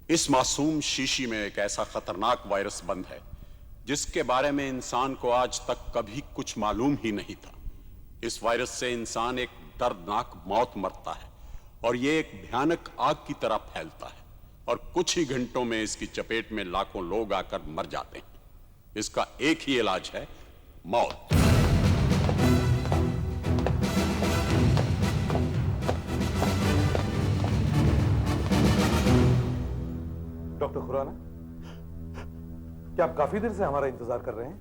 इस मासूम शीशी में एक ऐसा खतरनाक वायरस बंद है जिसके बारे में इंसान को आज तक कभी कुछ मालूम ही नहीं था। इस वायरस से इंसान एक दर्दनाक मौत मरता है और यह एक भयानक आग की तरह फैलता है और कुछ ही घंटों में इसकी चपेट में लाखों लोग आकर मर जाते हैं। इसका एक ही इलाज है, मौत। डॉक्टर खुराना, क्या आप काफी देर से हमारा इंतजार कर रहे हैं?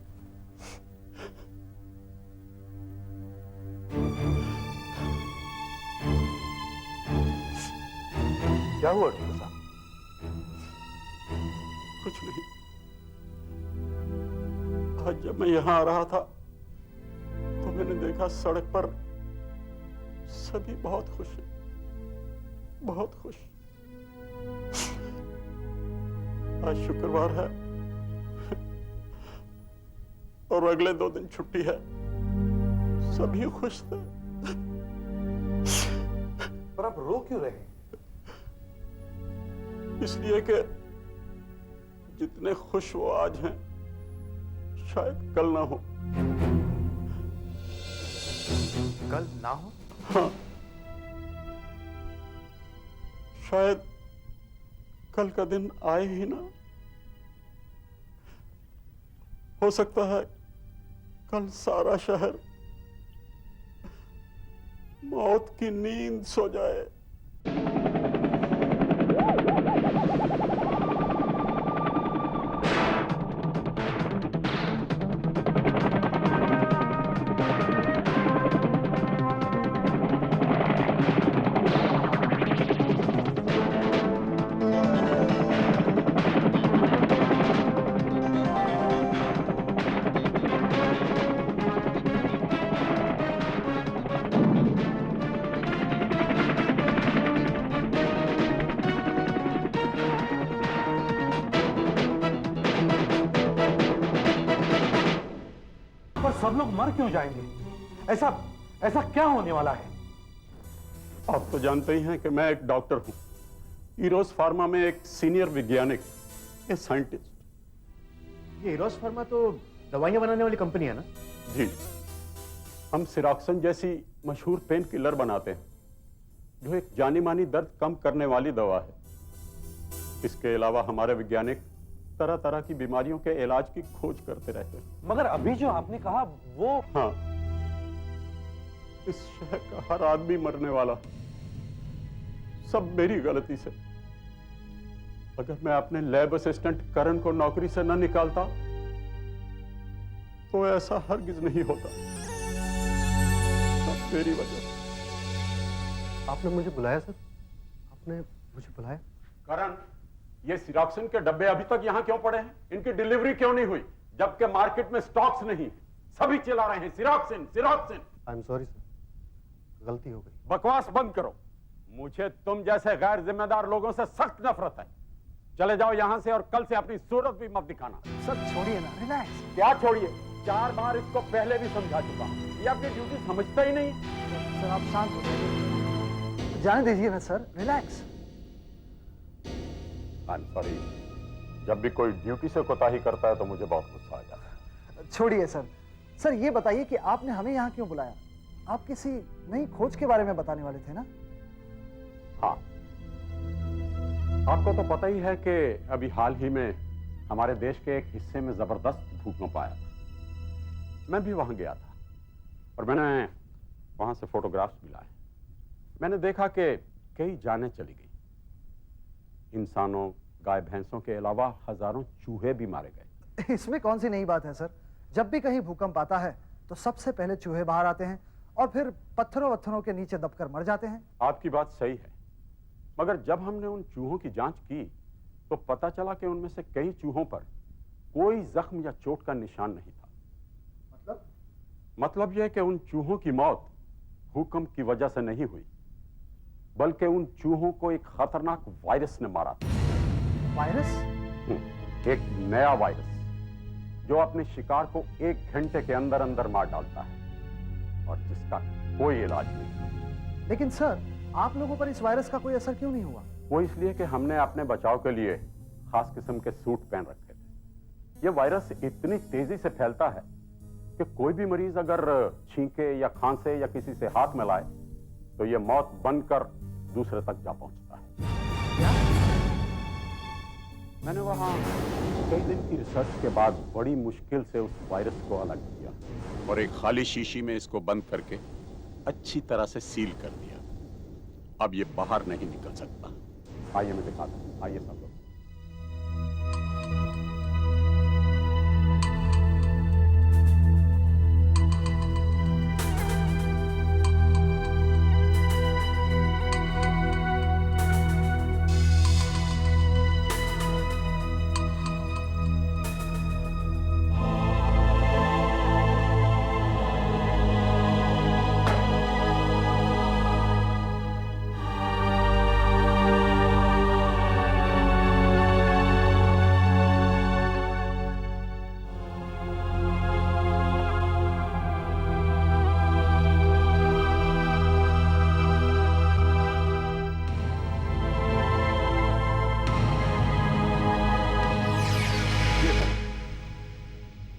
क्या हुआ डॉक्टर साहब? कुछ नहीं। आज जब मैं यहां आ रहा था तो मैंने देखा सड़क पर सभी बहुत खुश हैं, बहुत खुश। आज शुक्रवार है और अगले 2 दिन छुट्टी है। सभी खुश थे। पर आप रो क्यों रहे हैं? इसलिए कि जितने खुश वो आज हैं शायद कल ना हो। कल ना हो? हाँ, शायद कल का दिन आए ही ना। हो सकता है कल सारा शहर मौत की नींद सो जाए। सब लोग मर क्यों जाएंगे? ऐसा ऐसा क्या होने वाला है? आप तो जानते ही हैं कि मैं एक डॉक्टर हूं, ईरोस फार्मा में एक सीनियर वैज्ञानिक, एक साइंटिस्ट। ये ईरोस फार्मा तो दवाइयां बनाने वाली कंपनी है ना? जी, हम सिरॉक्सन जैसी मशहूर पेन किलर बनाते हैं जो एक जानी मानी दर्द कम करने वाली दवा है। इसके अलावा हमारे वैज्ञानिक तरह तरह की बीमारियों के इलाज की खोज करते रहते हैं। मगर अभी जो आपने कहा वो... हाँ, इस शहर का हर आदमी मरने वाला, सब मेरी गलती से। अगर मैं अपने लैब असिस्टेंट करण को नौकरी से न निकालता तो ऐसा हरगिज नहीं होता। सब मेरी वजह से। आपने मुझे बुलाया सर? आपने मुझे बुलाया? करण, ये सिरॉक्सन के डब्बे अभी तक यहां क्यों पड़े हैं? इनकी डिलीवरी क्यों नहीं हुई? जबकि मार्केट में स्टॉक्स नहीं, सभी चिल्ला रहे हैं सिरॉक्सन सिरॉक्सन। आई एम सॉरी सर, गलती हो गई। बकवास बंद करो। मुझे तुम जैसे गैर जिम्मेदार लोगों से सख्त नफरत है। चले जाओ यहां से और कल से अपनी सूरत भी मत दिखाना। सर छोड़िए ना, रिलैक्स। क्या छोड़िए? 4 बार इसको पहले भी समझा चुका हूं, ये अपनी ड्यूटी समझता ही नहीं। सर आप शांत हो जाइए, जाने दीजिए ना sir, relax. I am sorry, जब भी कोई ड्यूटी से कोताही करता है तो मुझे बहुत गुस्सा आ जाता है। छोड़िए सर। सर ये बताइए कि आपने हमें यहाँ क्यों बुलाया? आप किसी नई खोज के बारे में बताने वाले थे ना? हाँ, आपको तो पता ही है कि अभी हाल ही में हमारे देश के एक हिस्से में जबरदस्त भूकंप आया था। मैं भी वहां गया था और मैंने वहां से फोटोग्राफ्स भी लाए। मैंने देखा कि कई जानें चली गई। इंसानों, गाय भैंसों के अलावा हजारों चूहे भी मारे गए। इसमें कौन सी नई बात है सर? जब भी कहीं भूकंप आता है तो सबसे पहले चूहे बाहर आते हैं और फिर पत्थरों वत्थरों के नीचे दबकर मर जाते हैं। आपकी बात सही है, मगर जब हमने उन चूहों की जांच की तो पता चला कि उनमें से कई चूहों पर कोई जख्म या चोट का निशान नहीं था। मतलब यह कि उन चूहों की मौत भूकंप की वजह से नहीं हुई, बल्कि उन चूहों को एक खतरनाक वायरस ने मारा था। वायरस? एक नया वायरस जो अपने शिकार को 1 घंटे के अंदर अंदर मार डालता है और जिसका कोई इलाज नहीं। लेकिन सर, आप लोगों पर इस वायरस का कोई असर क्यों नहीं हुआ? वो इसलिए कि हमने अपने बचाव के लिए खास किस्म के सूट पहन रखे थे। ये वायरस इतनी तेजी से फैलता है कि कोई भी मरीज अगर छींके या खांसे या किसी से हाथ मिलाए तो ये मौत बनकर दूसरे तक जा पहुंचता है। मैंने वहां कई दिन की रिसर्च के बाद बड़ी मुश्किल से उस वायरस को अलग किया और एक खाली शीशी में इसको बंद करके अच्छी तरह से सील कर दिया। अब ये बाहर नहीं निकल सकता। आइए मैं दिखाता हूं। आइए सब लोग।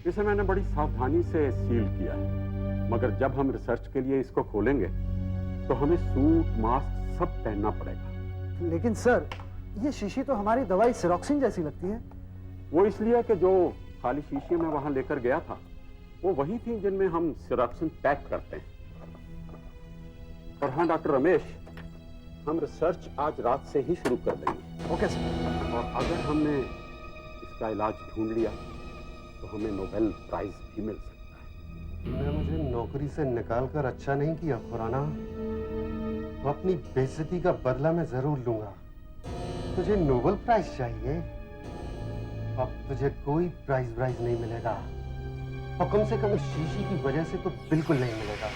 इसे मैंने बड़ी सावधानी से सील किया है, मगर जब हम रिसर्च के लिए इसको खोलेंगे तो हमें सूट मास्क सब पहनना पड़ेगा। लेकिन सर, ये शीशी तो हमारी दवाई सिरोक्सिन जैसी लगती है। वो इसलिए कि जो खाली शीशी में वहां लेकर गया था वो वही थी जिनमें हम सिरोक्सिन पैक करते हैं। और हाँ डॉक्टर रमेश, हम रिसर्च आज रात से ही शुरू कर देंगे। Okay sir. और अगर हमने इसका इलाज ढूंढ लिया तो हमें नोबेल प्राइज भी मिल सकता है। तूने मुझे नौकरी से निकाल कर अच्छा नहीं किया खुराना। तो अपनी बेइज्जती का बदला मैं जरूर लूंगा। तुझे नोबेल प्राइज चाहिए? अब तुझे कोई प्राइज नहीं मिलेगा, और कम से कम इस शीशी की वजह से तो बिल्कुल नहीं मिलेगा।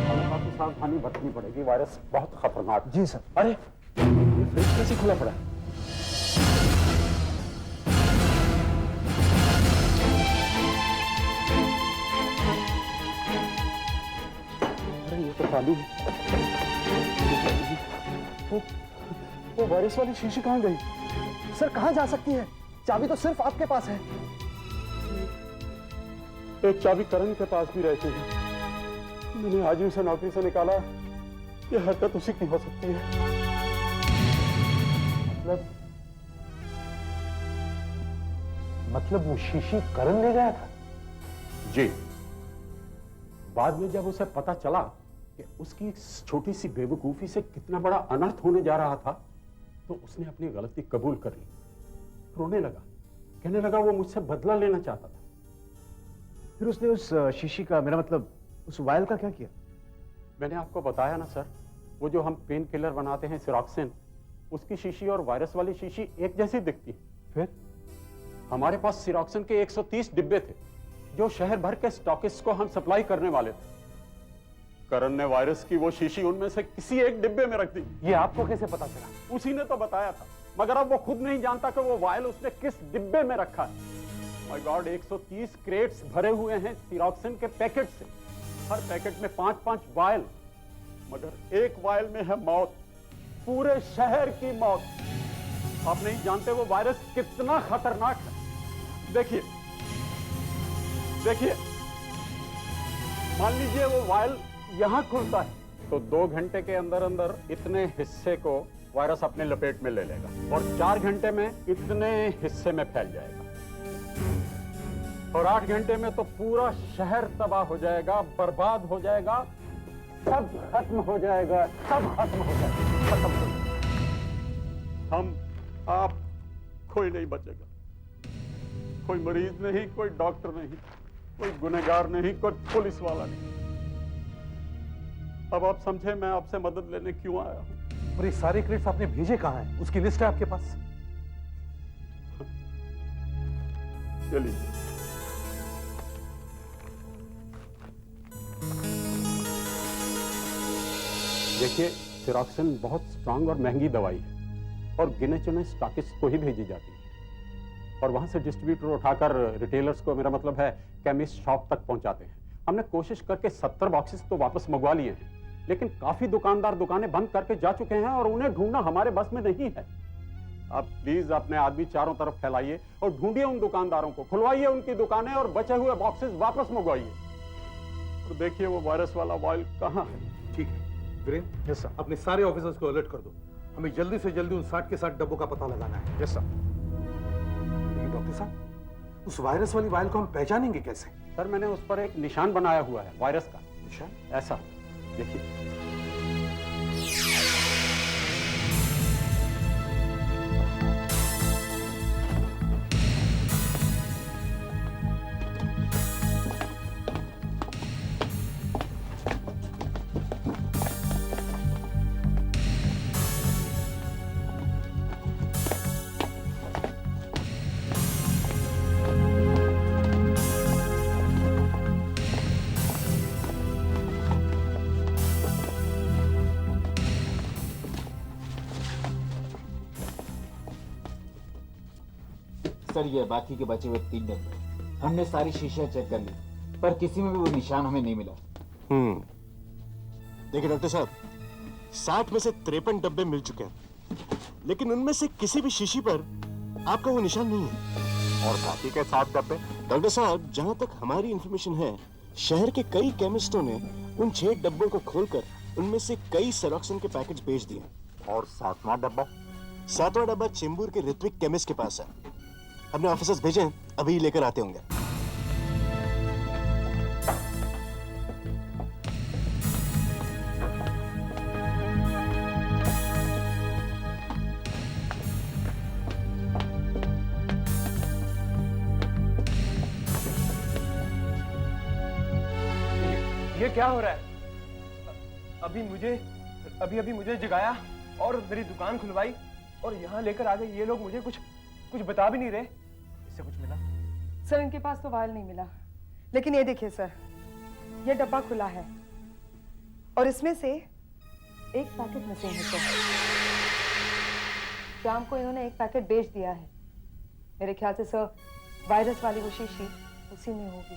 हमें काफी सावधानी बरतनी पड़ेगी, वायरस बहुत खतरनाक। जी सर। अरे ये फ्रिज कैसे खुला पड़ा है? तो खाली है। वो वायरस वाली शीशी कहाँ गई? सर कहाँ जा सकती है? चाबी तो सिर्फ आपके पास है। एक चाबी करण के पास भी रहती है। मैंने आज ही उसे नौकरी से निकाला। ये हरकत उसी की हो सकती है। मतलब वो शीशी करण ले गया था? जी। बाद में जब उसे पता चला कि उसकी छोटी सी बेवकूफी से कितना बड़ा अनर्थ होने जा रहा था तो उसने अपनी गलती कबूल कर ली। रोने लगा, कहने लगा वो मुझसे बदला लेना चाहता था। फिर उसने उस शीशी का, मेरा मतलब उस वायल का क्या किया? मैंने आपको बताया ना सर, वो जो हम पेन किलर बनाते हैं सिरोक्सिन, उसकी शीशी और वायरस वाली शीशी एक जैसी दिखती है। फिर हमारे पास सिरोक्सिन के 130 डिब्बे थे जो शहर भर के स्टॉकिस्ट को हम सप्लाई करने वाले थे। करण ने वायरस की वो शीशी उनमें से किसी एक डिब्बे में रख दी। ये आपको कैसे पता चला? उसी ने तो बताया था, मगर अब वो खुद नहीं जानता कि वो वायल उसने किस डिब्बे में रखा है। माय गॉड, 130 क्रेट्स भरे हुए हैं सिरोक्सिन के पैकेट से। हर पैकेट में 5-5 वायल, मगर एक वायल में है मौत, पूरे शहर की मौत। आप नहीं जानते वो वायरस कितना खतरनाक है। देखिए देखिए, मान लीजिए वो वायल यहां खुलता है तो 2 घंटे के अंदर अंदर इतने हिस्से को वायरस अपने लपेट में ले लेगा और 4 घंटे में इतने हिस्से में फैल जाएगा और 8 घंटे में तो पूरा शहर तबाह हो जाएगा, बर्बाद हो जाएगा, सब खत्म हो जाएगा, सब खत्म हो जाएगा, खत्म हो जाएगा। हम, आप, कोई नहीं बचेगा। कोई मरीज नहीं, कोई डॉक्टर नहीं, कोई गुनहगार नहीं, कोई पुलिस वाला नहीं। अब आप समझे मैं आपसे मदद लेने क्यों आया हूं। और ये सारे क्रेट्स आपने भेजे कहां हैं? उसकी लिस्ट है आपके पास? चलिए। देखिए, सिरोक्सिन बहुत स्ट्रांग और महंगी दवाई है और गिने चुने स्टॉकिस्ट को ही भेजी जाती है और वहां से डिस्ट्रीब्यूटर उठाकर रिटेलर्स को, मेरा मतलब है केमिस्ट शॉप तक पहुंचाते हैं। हमने कोशिश करके 70 बॉक्सेस तो वापस मंगवा लिए हैं, लेकिन काफी दुकानदार दुकानें बंद करके जा चुके हैं और उन्हें ढूंढना हमारे बस में नहीं है। आप प्लीज अपने आदमी चारों तरफ फैलाइए और ढूंढिए उन दुकानदारों को, खुलवाइए उनकी दुकानें और बचे हुए बॉक्सेस वापस मंगवाइए। और देखिए वो वायरस वाला वायल कहाँ है। ठीक है वीरेन। Yes sir. अपने सारे ऑफिसर्स को अलर्ट कर दो, हमें जल्दी से जल्दी उन 60 के 60 डब्बों का पता लगाना है। Yes sir. लेकिन डॉक्टर साहब, उस वायरस वाली वायल को हम पहचानेंगे कैसे? सर मैंने उस पर एक निशान बनाया हुआ है वायरस का। निशान? ऐसा देखिए। सर ये बाकी के बचे हुए 3 डब्बे, हमने सारी शीशियां चेक कर ली पर किसी में भी वो निशान हमें नहीं मिला। देखिए डॉक्टर साहब, 60 में से 53 डब्बे मिल चुके हैं, लेकिन उनमें से किसी भी शीशी पर आपका वो निशान नहीं है। और बाकी के 7 डब्बे? डॉक्टर साहब, जहां तक हमारी इंफॉर्मेशन है, शहर के कई केमिस्टों ने उन 6 डब्बों को खोलकर उनमें से कई सेरोक्सिन के पैकेज बेच दिए। और 7वां डब्बा? 7वां डब्बा चेंबूर के ऋत्विक केमिस्ट के पास है। अपने ऑफिसर्स भेजें, अभी लेकर आते होंगे। ये क्या हो रहा है? अभी मुझे जगाया और मेरी दुकान खुलवाई और यहाँ लेकर आ गए ये लोग। मुझे कुछ बता भी नहीं रहे। इससे कुछ मिला? सर इनके पास तो वायल नहीं मिला, लेकिन ये देखिए सर, ये डब्बा खुला है और इसमें से एक पैकेट मिसिंग है सर। शाम को इन्होंने एक पैकेट बेच दिया है। मेरे ख्याल से सर वायरस वाली वो शीशी उसी में होगी।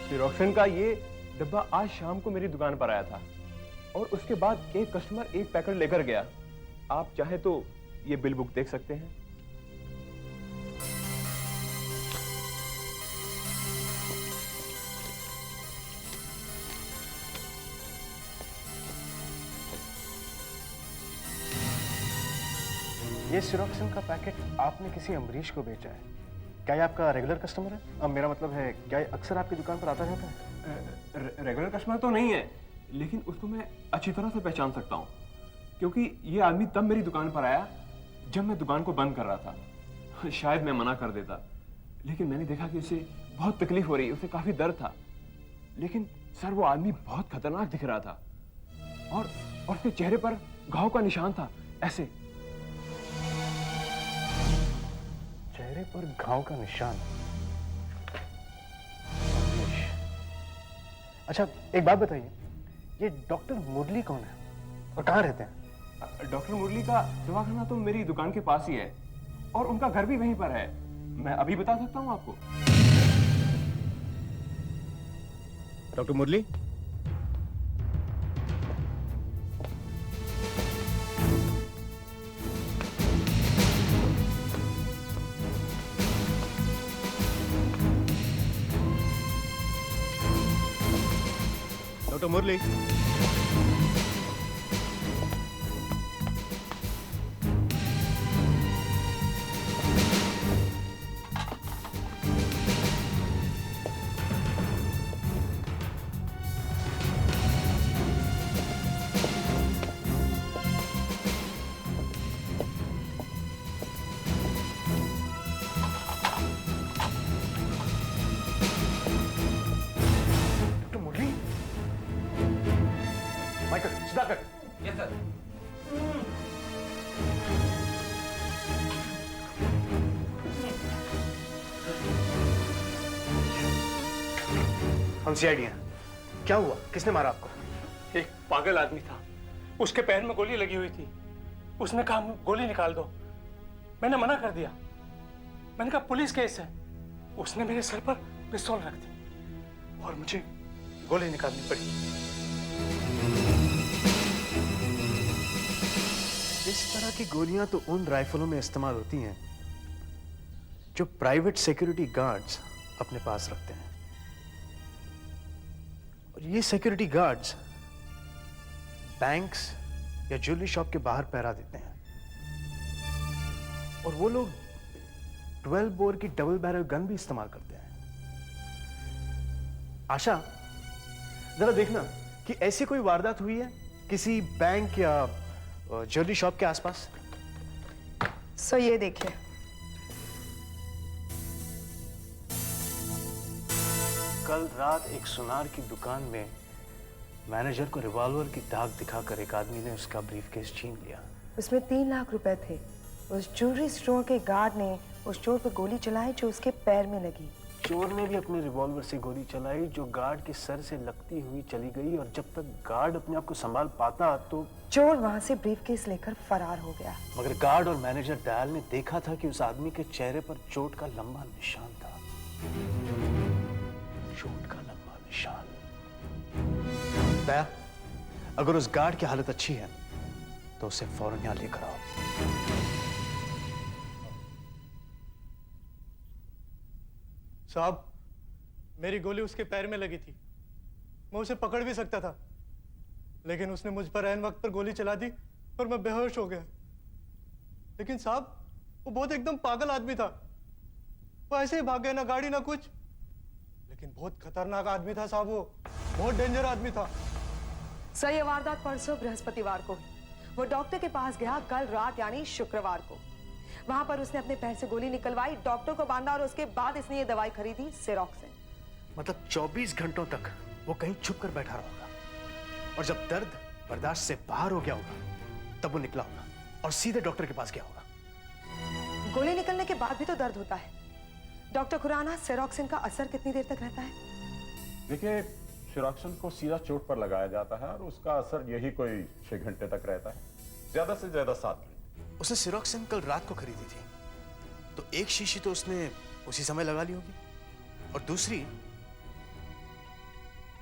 सिरोक्सिन का ये डब्बा आज शाम को मेरी दुकान पर आया था और उसके बाद एक कस्टमर एक पैकेट लेकर गया। आप चाहे तो ये बिल बुक देख सकते हैं। ये सिरोक्सिन का पैकेट आपने किसी अमरीश को बेचा है। क्या ये आपका रेगुलर कस्टमर है? अब मेरा मतलब है, क्या ये अक्सर आपकी दुकान पर आता रहता है? रेगुलर कस्टमर तो नहीं है, लेकिन उसको मैं अच्छी तरह से पहचान सकता हूँ, क्योंकि ये आदमी तब मेरी दुकान पर आया जब मैं दुकान को बंद कर रहा था। शायद मैं मना कर देता, लेकिन मैंने देखा कि उसे बहुत तकलीफ हो रही, उसे काफी दर्द था। लेकिन सर वो आदमी बहुत खतरनाक दिख रहा था और उसके चेहरे पर घाव का निशान था, ऐसे। चेहरे पर घाव का निशान। अच्छा एक बात बताइए, ये डॉक्टर मुरली कौन है और कहाँ रहते हैं? डॉक्टर मुरली का दवाखाना तो मेरी दुकान के पास ही है और उनका घर भी वहीं पर है। मैं अभी बता सकता हूँ आपको। Doctor Murali? Doctor Murali, Michael, Sudhakar. Yes sir. हम सीआईडी हैं। क्या हुआ? किसने मारा आपको? एक पागल आदमी था, उसके पैर में गोली लगी हुई थी। उसने कहा गोली निकाल दो। मैंने मना कर दिया। मैंने कहा पुलिस केस है। उसने मेरे सर पर पिस्तौल रख दी और मुझे गोली निकालनी पड़ी। इस तरह की गोलियां तो उन राइफलों में इस्तेमाल होती हैं जो प्राइवेट सिक्योरिटी गार्ड्स अपने पास रखते हैं। और ये सिक्योरिटी गार्ड्स बैंक्स या ज्वेलरी शॉप के बाहर पहरा देते हैं। और वो लोग 12 बोर की डबल बैरल गन भी इस्तेमाल करते हैं। आशा, जरा देखना कि ऐसी कोई वारदात हुई है किसी बैंक या ज्वेलरी शॉप के आसपास। सो ये देखिए, कल रात एक सुनार की दुकान में मैनेजर को रिवॉल्वर की दाग दिखाकर एक आदमी ने उसका ब्रीफकेस छीन लिया। उसमें 3 लाख रुपए थे। उस ज्वेलरी स्टोर के गार्ड ने उस चोर पर गोली चलाई जो उसके पैर में लगी। चोर ने भी अपने रिवॉल्वर से गोली चलाई जो गार्ड के सर से लगती हुई चली गई, और जब तक गार्ड अपने आप को संभाल पाता तो चोर वहां से ब्रीफकेस लेकर फरार हो गया। मगर गार्ड और मैनेजर दयाल ने देखा था कि उस आदमी के चेहरे पर चोट का लंबा निशान था। चोट का लंबा निशान। दया, अगर उस गार्ड की हालत अच्छी है तो उसे फौरन यहां लेकर आओ। साहब, मेरी गोली उसके पैर में लगी थी। मैं उसे पकड़ भी सकता था, लेकिन उसने मुझ पर ऐन वक्त पर गोली चला दी और मैं बेहोश हो गया। लेकिन साहब, वो बहुत एकदम पागल आदमी था। वो ऐसे ही भाग गया, ना गाड़ी ना कुछ। लेकिन बहुत खतरनाक आदमी था साहब, वो बहुत डेंजर आदमी था। सर, ये वारदात परसों बृहस्पतिवार को हुई। वो डॉक्टर के पास गया कल रात यानी शुक्रवार को। वहां पर उसने अपने पैर से गोली निकलवाई, डॉक्टर को बांधा और उसके बाद इसने ये दवाई खरीदी, सेरोक्सिन। मतलब 24 घंटों तक वो कहीं छुप कर बैठा रहा होगा, और जब दर्द बर्दाश्त से बाहर हो गया होगा तब वो निकला होगा और सीधे डॉक्टर के पास गया होगा। गोली निकलने के बाद भी तो दर्द होता है। डॉक्टर खुराना, सेरोक्सिन का असर कितनी देर तक रहता है? देखिए, सेरोक्सिन को सीधा चोट पर लगाया जाता है और उसका असर यही कोई 6 घंटे तक रहता है, ज्यादा से ज्यादा 7 घंटे। उसने सेरोक्सिन कल रात को खरीदी थी, तो एक शीशी तो उसने उसी समय लगा ली होगी, और दूसरी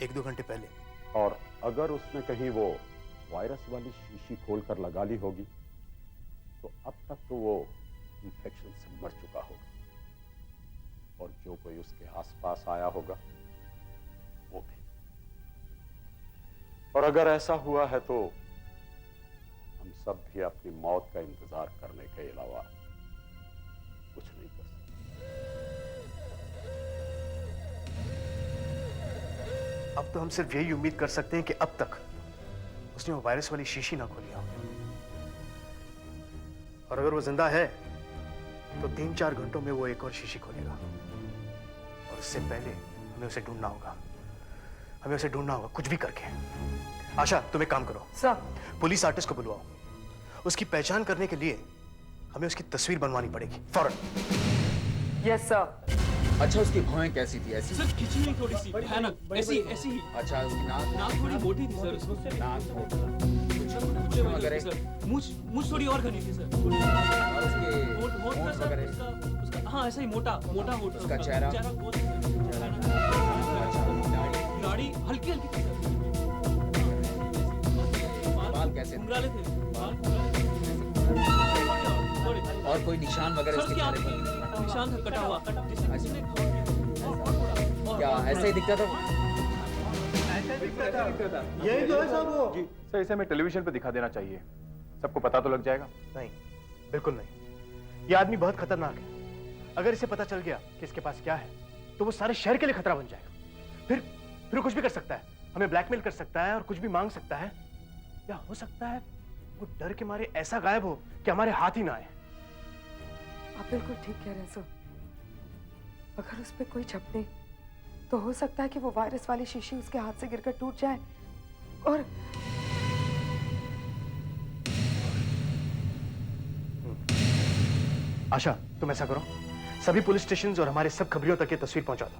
1-2 घंटे पहले। और अगर उसने कहीं वो वायरस वाली शीशी खोलकर लगा ली होगी तो अब तक तो वो इन्फेक्शन से मर चुका होगा, और जो कोई उसके आसपास आया होगा वो भी। और अगर ऐसा हुआ है तो हम सब भी अपनी मौत का इंतजार करने के अलावा कुछ नहीं कर सकते। अब तो हम सिर्फ यही उम्मीद कर सकते हैं कि अब तक उसने वो वायरस वाली शीशी ना खोली हो, और अगर वो जिंदा है तो 3-4 घंटों में वो एक और शीशी खोलेगा, और उससे पहले हमें उसे ढूंढना होगा। हमें उसे ढूंढना होगा कुछ भी करके। आशा, तुम एक काम करो, सर, पुलिस आर्टिस्ट को बुलवाओ। उसकी पहचान करने के लिए हमें उसकी तस्वीर बनवानी पड़ेगी फौरन। Yes sir. अच्छा, उसकी भौहें कैसी थी? ऐसी सर, खिंची हुई थोड़ी सी भयानक, ऐसी ऐसी ही। अच्छा, उसकी नाक थोड़ी मोटी थी सर। मूंछ थोड़ी और घनी थी सर। होंठ वगैरह? उसका हाँ, ऐसा ही मोटा मोटा होठ। उसका चेहरा? दाढ़ी हल्की हल्की थी सर। बाल कैसे? घुंघराले थे। और कोई निशान वगैरह उसके चेहरे पर? निशान था कटा हुआ। क्या ऐसे ही दिखता था? यही तो है साहब वो। जी सर, इसे हमें टेलीविजन पे दिखा देना चाहिए, सबको पता तो लग जाएगा। नहीं, बिल्कुल नहीं। ये आदमी बहुत खतरनाक है। अगर इसे पता चल गया कि इसके पास क्या है तो वो सारे शहर के लिए खतरा बन जाएगा। फिर वो कुछ भी कर सकता है, हमें ब्लैकमेल कर सकता है और कुछ भी मांग सकता है, या हो सकता है वो डर के मारे ऐसा गायब हो कि हमारे हाथ ही ना आए। आप बिल्कुल ठीक कह रहे हैं सर। अगर उस पर कोई झपटे तो हो सकता है कि वो वायरस वाली शीशी उसके हाथ से गिरकर टूट जाए और आशा, तुम ऐसा करो, सभी पुलिस स्टेशन और हमारे सब खबरियों तक ये तस्वीर पहुंचा दो।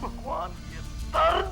भगवान ये दर्द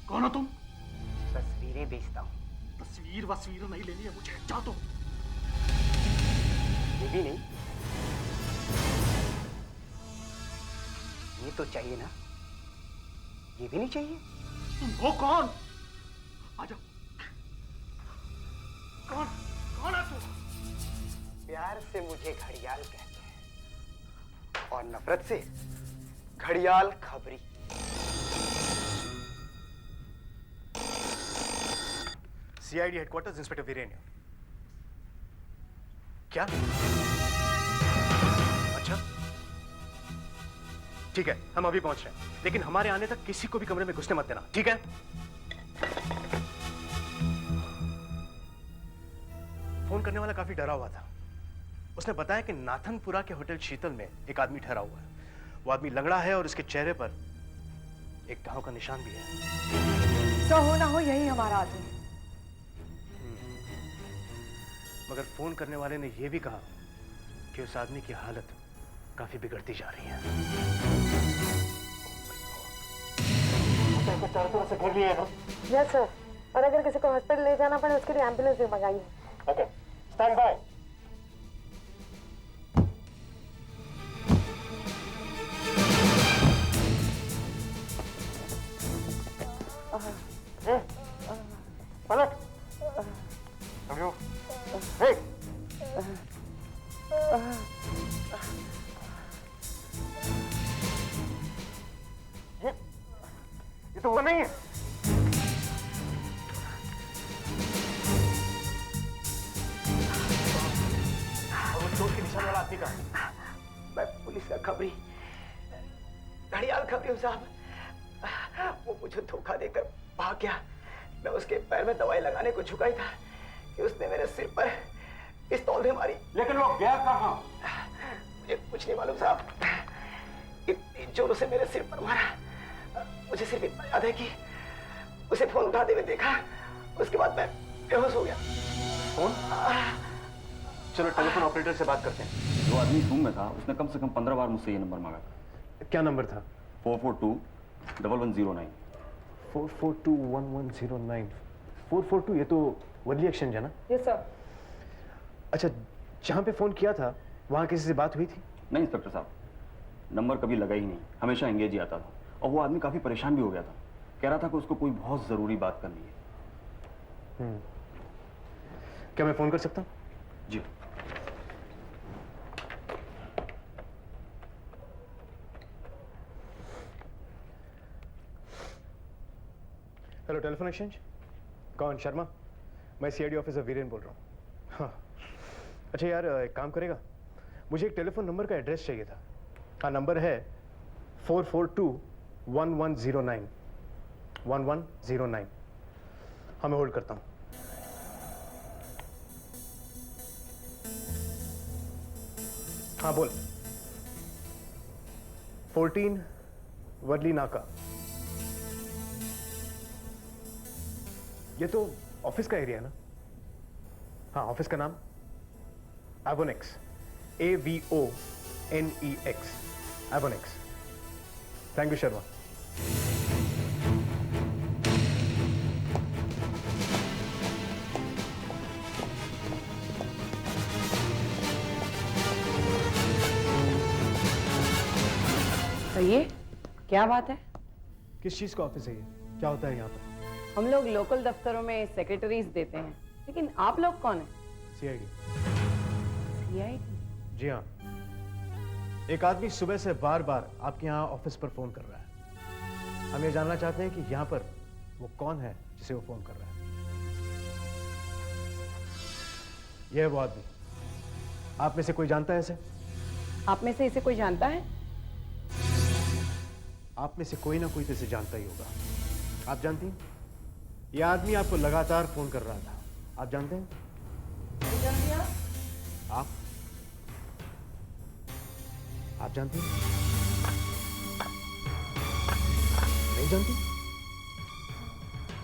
कौन हो तुम? तस्वीरें बेचता हूँ। तस्वीर वस्वीर नहीं लेनी है मुझे, जा तो। ये भी नहीं, ये तो चाहिए ना? ये भी नहीं चाहिए? तुम हो कौन? आ जाओ। कौन है तू? प्यार से मुझे घड़ियाल कहते हैं और नफरत से घड़ियाल खबरी। CID headquarters, inspector Virendra. क्या? अच्छा, ठीक है, हम अभी पहुंच रहे हैं, लेकिन हमारे आने तक किसी को भी कमरे में घुसने मत देना, ठीक है? फोन करने वाला काफी डरा हुआ था। उसने बताया कि नाथनपुरा के होटल शीतल में एक आदमी ठहरा हुआ है। वो आदमी लंगड़ा है और उसके चेहरे पर एक घाव का निशान भी है। सो हो ना हो यही हमारा आदमी है। मगर फोन करने वाले ने यह भी कहा कि उस आदमी की हालत काफी बिगड़ती जा रही है। होटल को चारों तरफ से घेर लिया है ना? यस सर, और अगर किसी को हॉस्पिटल ले जाना पड़े उसके लिए एम्बुलेंस भी मंगाई है। Okay, stand by. पलट। समझो। हे। ये तो वो नहीं है। और वो चोट के निशान वाला आदमी का? मैं पुलिस का खबरी, घड़ियाल खबरी हूँ साहब। वो मुझे धोखा देकर भाग गया। मैं उसके पैर में दवाई लगाने को झुका ही था कि उसने मेरे सिर पर पिस्तौल से मारी। लेकिन वो गया कहाँ? मुझे कुछ नहीं मालूम साहब। इतनी जोरों से मेरे सिर पर मारा। मुझे सिर्फ इतना याद है कि उसे फोन उठाते हुए देखा, उसके बाद मैं बेहोश हो गया। फोन? चलो टेलीफोन ऑपरेटर से बात करते हैं। जो आदमी रूम में था उसने कम से कम 15 बार मुझसे ये नंबर मांगा। क्या नंबर था? 442-1109। 442-1109। 442, ये तो वर्ली एक्सचेंज है ना? Yes sir. अच्छा, जहाँ पे फोन किया था वहाँ किसी से बात हुई थी? नहीं इंस्पेक्टर साहब, नंबर कभी लगा ही नहीं, हमेशा एंगेज ही आता था। और वो आदमी काफी परेशान भी हो गया था, कह रहा था कि उसको कोई बहुत जरूरी बात करनी है। क्या मैं फोन कर सकता हूँ? जी। Hello, telephone exchange. कौन? शर्मा? मैं सीआईडी ऑफिसर वीरेन बोल रहा हूँ। हाँ, अच्छा यार, एक काम करेगा, मुझे एक टेलीफोन नंबर का एड्रेस चाहिए था। हाँ, नंबर है 442-1109। 1109। हाँ, मैं होल्ड करता हूँ। हाँ बोल। 14 वर्ली नाका। ये तो ऑफिस का एरिया है ना? हाँ, ऑफिस का नाम Avonex. AVONEX। Avonex. Thank you Sharma. कहिए, क्या बात है? किस चीज का ऑफिस है ये? क्या होता है यहाँ पर? हम लोग लोकल दफ्तरों में सेक्रेटरीज देते हैं, लेकिन आप लोग कौन हैं? सीआईडी। सीआईडी? जी हाँ। एक आदमी सुबह से बार बार आपके यहाँ ऑफिस पर फोन कर रहा है। हम ये जानना चाहते हैं कि यहाँ पर वो कौन है जिसे वो फोन कर रहा है। यह है वो आदमी। आप में से कोई जानता है इसे? आप में से इसे कोई जानता है? आप में से कोई ना कोई तो इसे जानता ही होगा। आप जानती हैं? यह आदमी आपको लगातार फोन कर रहा था। आप जानते हैं? आप जानती हैं? नहीं जानती?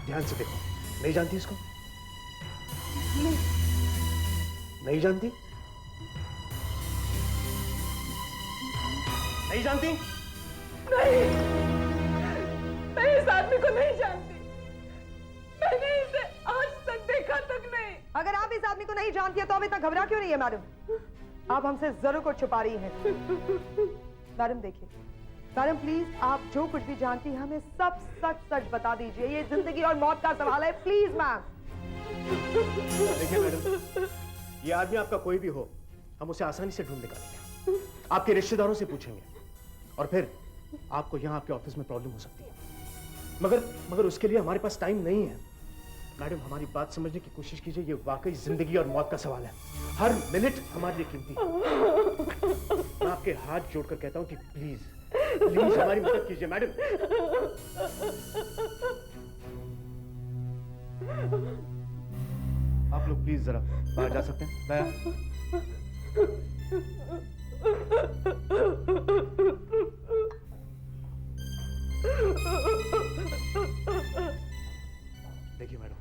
ध्यान से देखो। नहीं जानती इसको? नहीं जानती? नहीं जानती? नहीं, मैं इस आदमी को नहीं जानती। मैंने इसे आज तक देखा तक नहीं। अगर आप इस आदमी को नहीं जानती है तो अब इतना घबरा क्यों नहीं है मैडम? आप हमसे जरूर कुछ छुपा रही हैं। मैडम देखिए, मैडम प्लीज आप जो कुछ भी जानती हैं हमें सब सच सच बता दीजिए। ये जिंदगी और मौत का सवाल है, प्लीज मैम। देखिए मैडम, ये आदमी आपका कोई भी हो, हम उसे आसानी से ढूंढ निकालेंगे। आपके रिश्तेदारों से पूछेंगे और फिर आपको यहाँ आपके ऑफिस में प्रॉब्लम हो सकती है। मगर उसके लिए हमारे पास टाइम नहीं है। मैडम हमारी बात समझने की कोशिश कीजिए। ये वाकई जिंदगी और मौत का सवाल है। हर मिनट हमारे लिए कीमती है। मैं आपके हाथ जोड़कर कहता हूँ कि प्लीज हमारी मदद कीजिए मैडम। आप लोग प्लीज जरा बाहर जा सकते हैं? दया। देखिए मैडम,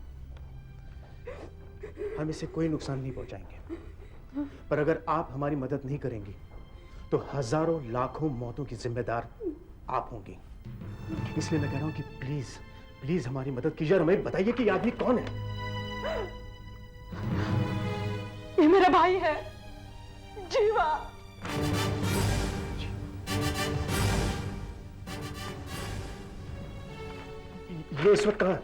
हम इसे कोई नुकसान नहीं पहुंचाएंगे, पर अगर आप हमारी मदद नहीं करेंगी तो हजारों लाखों मौतों की जिम्मेदार आप होंगी। इसलिए मैं कह रहा हूं कि प्लीज हमारी मदद कीजिए और हमें बताइए कि ये आदमी कौन है। ये मेरा भाई है, जीवा। ये इस वक्त कहाँ है?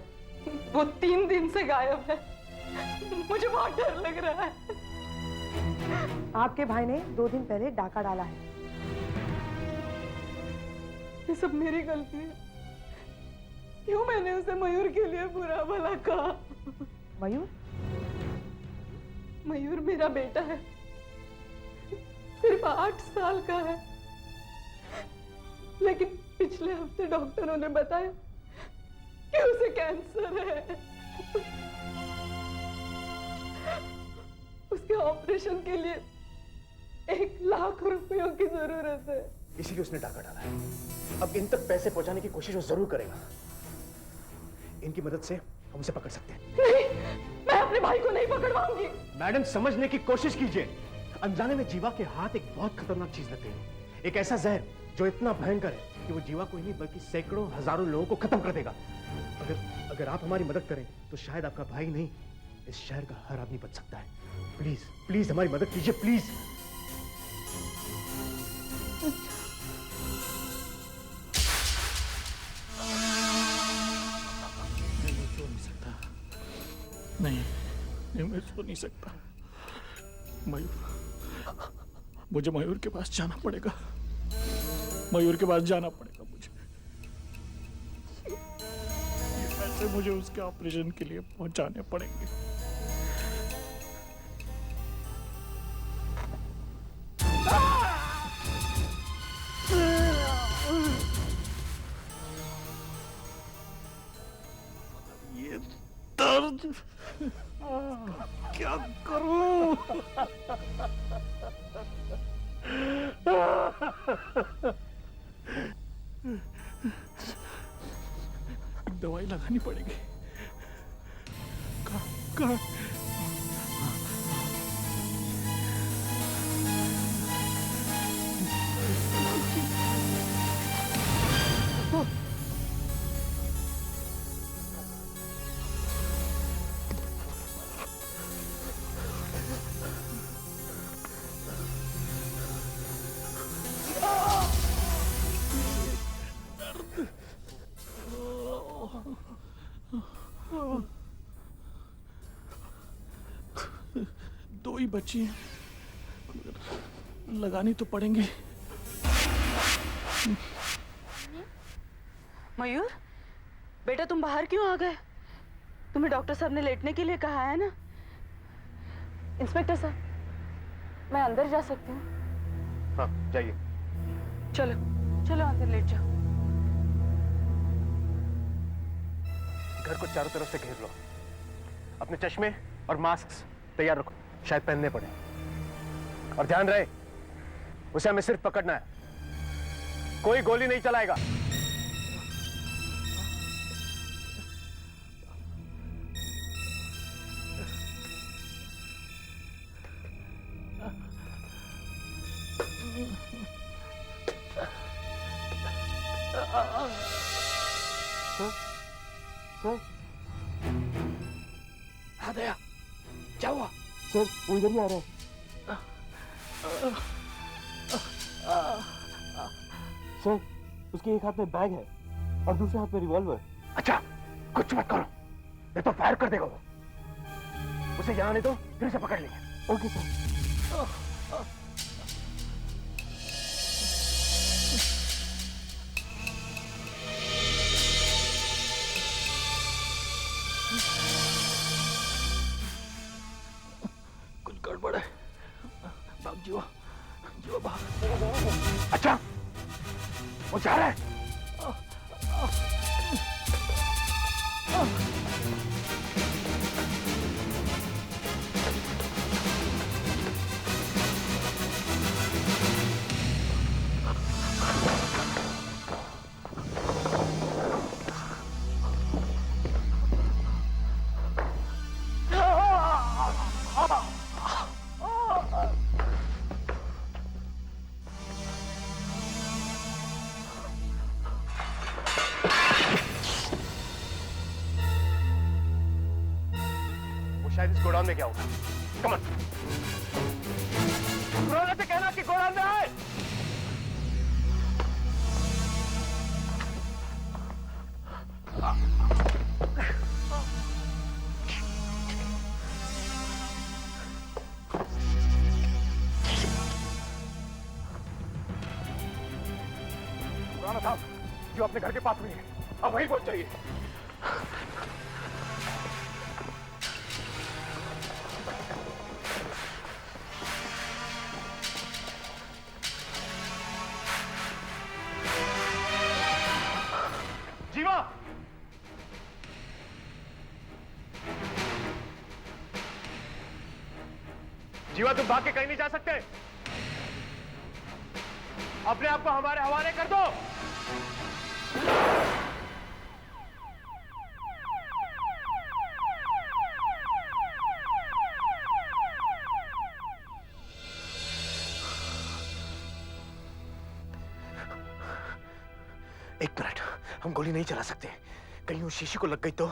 वो 3 दिन से गायब है। मुझे बहुत डर लग रहा है। आपके भाई ने 2 दिन पहले डाका डाला है। ये सब मेरी गलती है। क्यों मैंने उसे मयूर के लिए बुरा भला कहा? मयूर मेरा बेटा है, सिर्फ 8 साल का है, लेकिन पिछले हफ्ते डॉक्टरों ने बताया कि उसे कैंसर है। उसके ऑपरेशन के लिए 1 लाख रुपयों की जरूरत है। इसीलिए उसने डाका डाला है। अब इन तक पैसे पहुंचाने की कोशिश वो जरूर करेगा। इनकी मदद से हम उसे पकड़ सकते हैं। नहीं, मैं अपने भाई को नहीं पकड़वाऊंगी। मैडम समझने की कोशिश कीजिए। अनजाने में जीवा के हाथ एक बहुत खतरनाक चीज लग गई है। एक ऐसा जहर जो इतना भयंकर है कि वो जीवा को ही नहीं बल्कि सैकड़ों हजारों लोगों को खत्म कर देगा। अगर आप हमारी मदद करें तो शायद आपका भाई नहीं, इस शहर का हर आदमी बच सकता है। प्लीज हमारी मदद कीजिए, प्लीज। नहीं, मैं सो नहीं सकता। मुझे मयूर के पास जाना पड़ेगा। मुझे ये पैसे मुझे उसके ऑपरेशन के लिए पहुंचाने पड़ेंगे। ये दर्द क्या करूं? दवाई लगानी पड़ेगी। कहाँ? बची हैं, लगानी तो पड़ेंगी। मयूर, बेटा तुम बाहर क्यों आ गए? तुम्हें डॉक्टर साहब ने लेटने के लिए कहा है ना? इंस्पेक्टर साहब, मैं अंदर जा सकती हूँ? हाँ, जाइए। चलो चलो अंदर लेट जाओ। घर को चारों तरफ से घेर लो। अपने चश्मे और मास्क तैयार रखो, शायद पहनने पड़े। और ध्यान रहे, उसे हमें सिर्फ पकड़ना है, कोई गोली नहीं चलाएगा। हाँ दया, क्या हुआ? सर वो इधर ही आ रहा है। सर उसके एक हाथ में बैग है और दूसरे हाथ में रिवॉल्वर। अच्छा, कुछ मत करो, नहीं तो फायर कर देगा वो। उसे यहाँ नहीं तो फिर से पकड़ लेंगे। Okay sir. कुछ गड़बड़ है। भाग जीवा, जीवा भाग। अच्छा, वो जा रहा है। शायद इस गोडाउन में क्या होगा। कम ऑन, रोना से कहना कि गोडाउन में आए। राणा साहब, जो अपने घर के पास में है, अब वहीं पहुंच जाइए। जीवा, जीवा तुम भाग के कहीं नहीं जा सकते। अपने आप को हमारे हवाले कर दो। एक मिनट, हम गोली नहीं चला सकते, कहीं उस शीशी को लग गई तो।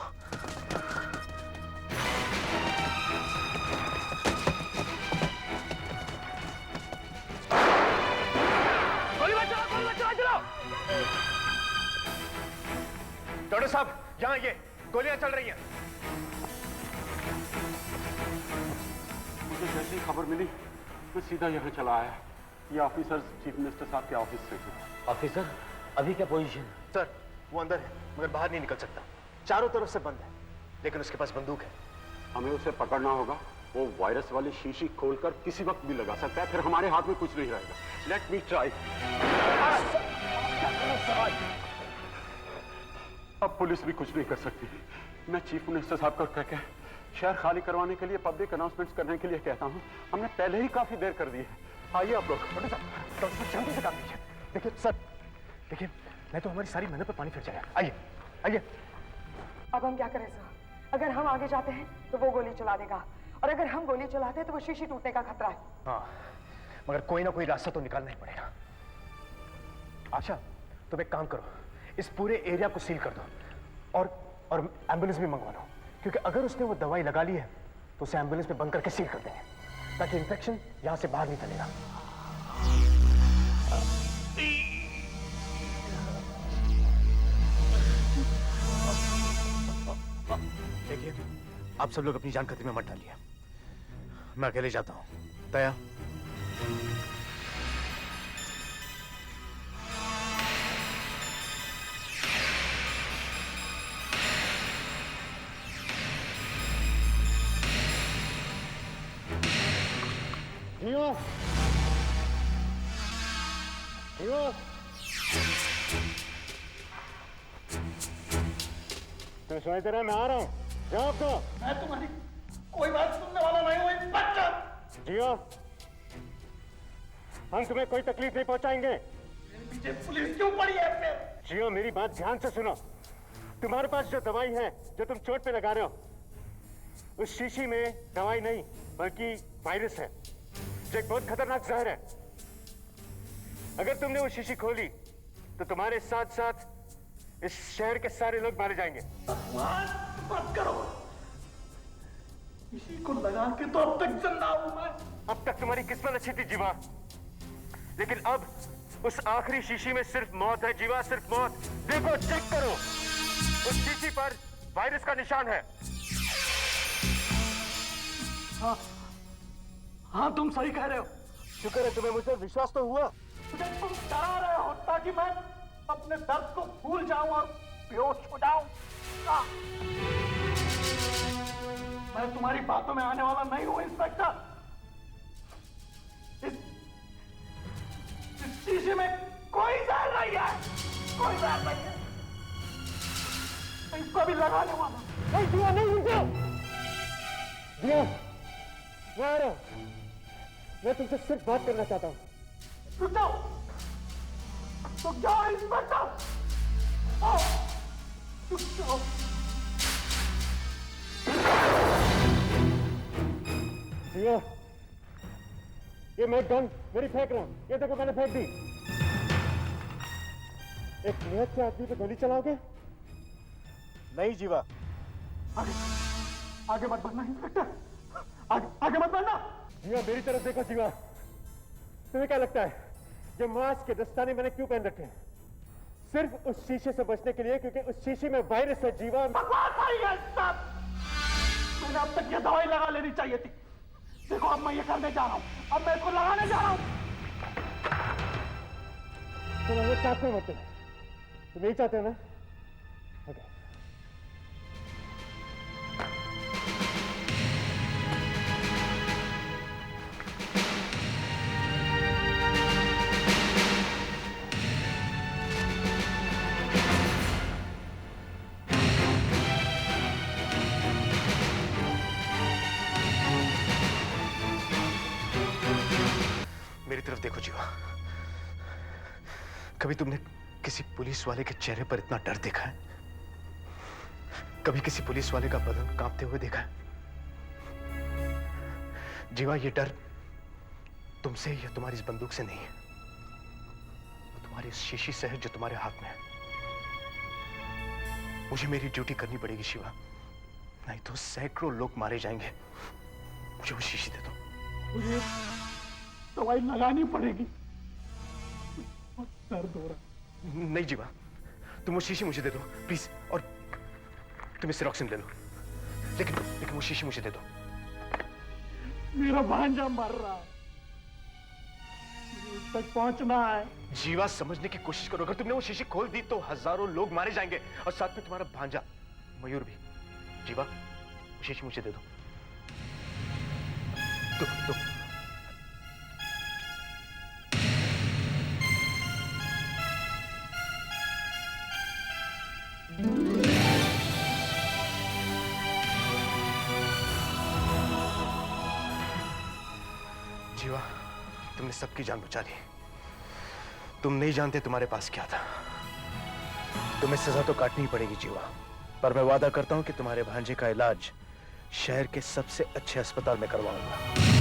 गोली मत चलाओ, गोली मत चलाओ। डॉक्टर साहब, यहाँ ये गोलियां चल रही हैं। मुझे जैसी खबर मिली मैं सीधा यहाँ चला आया। ये ऑफिसर चीफ मिनिस्टर साहब के ऑफिस से थे। ऑफिसर, अभी क्या पोजीशन? सर, वो अंदर है मगर बाहर नहीं निकल सकता, चारों तरफ से बंद है, लेकिन उसके पास बंदूक है। हमें उसे पकड़ना होगा। वो वायरस वाली शीशी खोलकर किसी वक्त भी लगा सकता है, फिर हमारे हाथ में कुछ नहीं रहेगा। Let me try. अब पुलिस भी कुछ नहीं कर सकती। मैं चीफ मिनिस्टर साहब को कहकर शहर खाली करवाने के लिए पब्लिक अनाउंसमेंट्स करने के लिए कहता हूँ। हमने पहले ही काफी देर कर दी है। आइए आप लोग। डॉक्टर साहब जल्दी से काम कीजिए। देखिए सर, देखिए नहीं तो हमारी सारी मेहनत पर पानी फिर जाएगा। आइए आइए। अब हम क्या करें साहब? अगर हम आगे जाते हैं तो वो गोली चला देगा, और अगर हम गोली चलाते हैं तो वो शीशी टूटने का खतरा है। हाँ, मगर कोई ना कोई रास्ता तो निकालना ही पड़ेगा। आशा, तुम एक काम करो, इस पूरे एरिया को सील कर दो और एम्बुलेंस भी मंगवा लो, क्योंकि अगर उसने वो दवाई लगा ली है तो उसे एम्बुलेंस में बंद करके सील कर देंगे, ताकि इंफेक्शन यहां से बाहर नहीं फैलेगा। देखिए, आप सब लोग अपनी जान खतरे में मत डालिए। मैं अकेले जाता हूँ। दया, जियो, जियो, तुम सुनाई दे रहा है? मैं आ रहा हूँ, जवाब दो। मैं तुम्हारी कोई बात सुनने वाला नहीं हूँ इंस्पेक्टर। जियो, हम तुम्हें कोई तकलीफ नहीं पहुंचाएंगे। मेरे पीछे पुलिस क्यों पड़ी है फिर? जियो, मेरी बात ध्यान से सुनो। तुम्हारे पास जो दवाई है जो तुम चोट पे लगा रहे हो, उस शीशी में दवाई नहीं बल्कि वायरस है, जो एक बहुत खतरनाक जहर है। अगर तुमने वो शीशी खोली तो तुम्हारे साथ साथ इस शहर के सारे लोग मारे जाएंगे। मत करो, इसी को लगा के तो अब तक जिंदा हूं मैं। अब तक तुम्हारी किस्मत अच्छी थी जीवा, लेकिन अब उस आखिरी शीशी में सिर्फ मौत है जीवा, सिर्फ मौत। देखो, चेक करो, उस शीशी पर वायरस का निशान है। हाँ, तुम सही कह रहे हो। शुक्र है तुम्हें मुझ पर विश्वास तो हुआ। मुझे तुम डरा रहे हो ताकि मैं अपने दर्द को भूल जाऊं और बेहोश हो जाऊं। मैं तुम्हारी बातों में आने वाला नहीं हूं इंस्पेक्टर। इस शीशे में कोई जहर नहीं है, कोई जहर नहीं है। मैं इसको भी लगाने वाला। नहीं जिया, नहीं रुको। जिया, मैं आ रहा हूं। मैं तुमसे सिर्फ बात करना चाहता हूं। रुक जाओ, रुक जाओ इंस्पेक्टर। आओ, रुक जाओ। जिया, ये मैं गन मेरी फेंक रहा हूं। ये देखो, मैंने फेंक दी। एक नियत से आदमी पे गोली चलाओगे? नहीं जीवा। आगे मत बढ़ना इंस्पेक्टर, आगे मत बढ़ना। जीवा, मेरी तरफ देखो। जीवा, तुम्हें क्या लगता है ये मास्क के दस्ताने मैंने क्यों पहन रखे हैं? सिर्फ उस शीशे से बचने के लिए, क्योंकि उस शीशे में वायरस है। जीवा, बकवास है ये सब। मैंने अब तक ये दवाई लगा लेनी चाहिए थी। देखो, अब मैं ये करने जा रहा हूँ, अब मैं इसको लगाने जा रहा हूँ। तुम हमें साथ में मत, तुम यही चाहते हो ना? ओके। मेरी तरफ देखो जीवा। कभी तुमने किसी पुलिस वाले के चेहरे पर इतना डर देखा है? कभी किसी पुलिस वाले का बदन कांपते हुए देखा है? जीवा, ये डर तुमसे या तुम्हारी इस बंदूक से नहीं है, वो तुम्हारी इस शीशी से है जो तुम्हारे हाथ में है। मुझे मेरी ड्यूटी करनी पड़ेगी शिवा, नहीं तो सैकड़ों लोग मारे जाएंगे। मुझे वो शीशी दे दो। मुझे दवाई लगानी पड़ेगी, दर्द हो रहा। नहीं जीवा, तुम वो शीशी मुझे दे दो प्लीज, और तुम सिरोक्सिन ले लो, लेकिन वो शीशी मुझे दे दो। मेरा भांजा मर रहा है, मुझे उस तक पहुंचना है। जीवा, समझने की कोशिश करो। अगर तुमने वो शीशी खोल दी तो हजारों लोग मारे जाएंगे, और साथ में तुम्हारा भांजा मयूर भी। जीवा, वो शीशी मुझे दे दो। दो। जीवा, तुमने सबकी जान बचा ली। तुम नहीं जानते तुम्हारे पास क्या था। तुम्हें सजा तो काटनी ही पड़ेगी जीवा, पर मैं वादा करता हूं कि तुम्हारे भांजे का इलाज शहर के सबसे अच्छे अस्पताल में करवाऊंगा।